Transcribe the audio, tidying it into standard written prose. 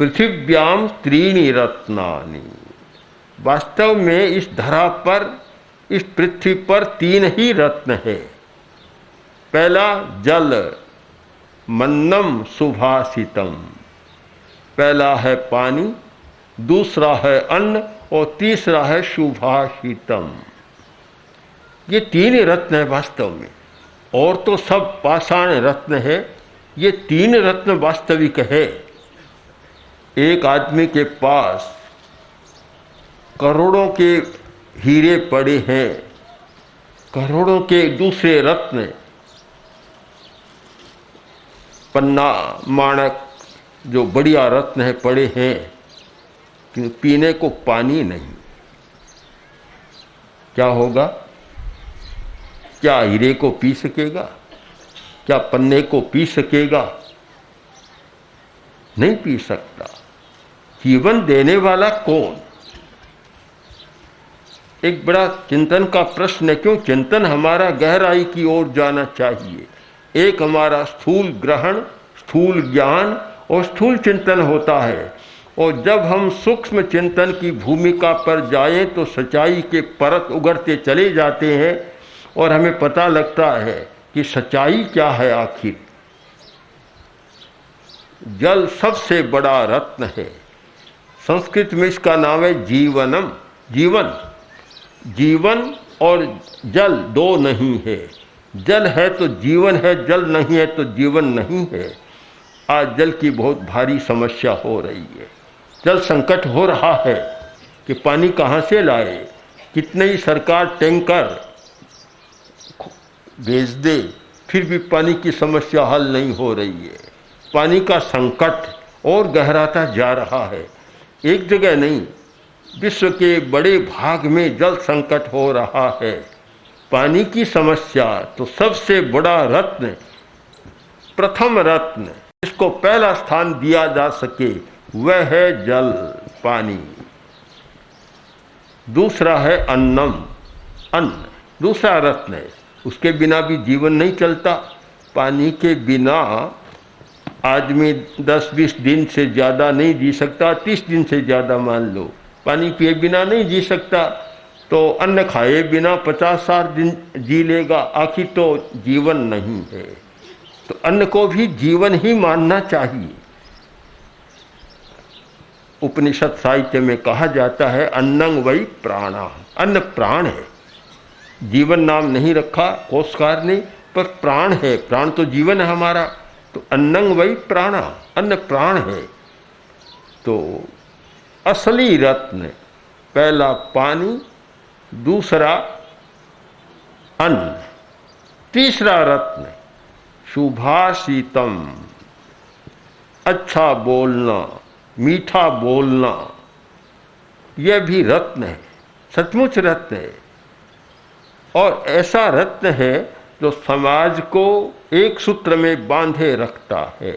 पृथिव्याम त्रीणि रत्नानि। वास्तव में इस धरा पर, इस पृथ्वी पर तीन ही रत्न है। पहला जल, मन्नम सुभाषितम, पहला है पानी, दूसरा है अन्न और तीसरा है सुभाषितम। ये तीन रत्न है वास्तव में, और तो सब पाषाण रत्न है। ये तीन रत्न वास्तविक है। एक आदमी के पास करोड़ों के हीरे पड़े हैं, करोड़ों के दूसरे रत्न, पन्ना, माणक, जो बढ़िया रत्न है पड़े हैं, कि पीने को पानी नहीं। क्या होगा? क्या हीरे को पी सकेगा? क्या पन्ने को पी सकेगा? नहीं पी सकता। जीवन देने वाला कौन? एक बड़ा चिंतन का प्रश्न है। क्यों चिंतन हमारा गहराई की ओर जाना चाहिए। एक हमारा स्थूल ग्रहण, स्थूल ज्ञान और स्थूल चिंतन होता है, और जब हम सूक्ष्म चिंतन की भूमिका पर जाएं तो सच्चाई के परत उगरते चले जाते हैं और हमें पता लगता है कि सच्चाई क्या है आखिर। जल सबसे बड़ा रत्न है। संस्कृत में इसका नाम है जीवनम, जीवन। जीवन और जल दो नहीं है। जल है तो जीवन है, जल नहीं है तो जीवन नहीं है। आज जल की बहुत भारी समस्या हो रही है। जल संकट हो रहा है कि पानी कहाँ से लाए। कितने ही सरकार टैंकर भेज दे, फिर भी पानी की समस्या हल नहीं हो रही है। पानी का संकट और गहराता जा रहा है। एक जगह नहीं, विश्व के बड़े भाग में जल संकट हो रहा है। पानी की समस्या तो सबसे बड़ा रत्न, प्रथम रत्न, इसको पहला स्थान दिया जा सके, वह है जल, पानी। दूसरा है अन्नम, अन्न दूसरा रत्न है। उसके बिना भी जीवन नहीं चलता। पानी के बिना आदमी 10-20 दिन से ज़्यादा नहीं जी सकता, 30 दिन से ज़्यादा मान लो। पानी पिए बिना नहीं जी सकता, तो अन्न खाए बिना 50-60 दिन जी लेगा। आखिर तो जीवन नहीं है। तो अन्न को भी जीवन ही मानना चाहिए। उपनिषद साहित्य में कहा जाता है अन्नं वै प्राणः, अन्न प्राण है। जीवन नाम नहीं रखा कोशकार ने, पर प्राण है। प्राण तो जीवन है हमारा। तो अन्नं वै प्राणः, अन्न प्राण है। तो असली रत्न पहला पानी, दूसरा अन्न, तीसरा रत्न सुभाषितम, अच्छा बोलना, मीठा बोलना, यह भी रत्न है, सचमुच रत्न है। और ऐसा रत्न है जो समाज को एक सूत्र में बांधे रखता है।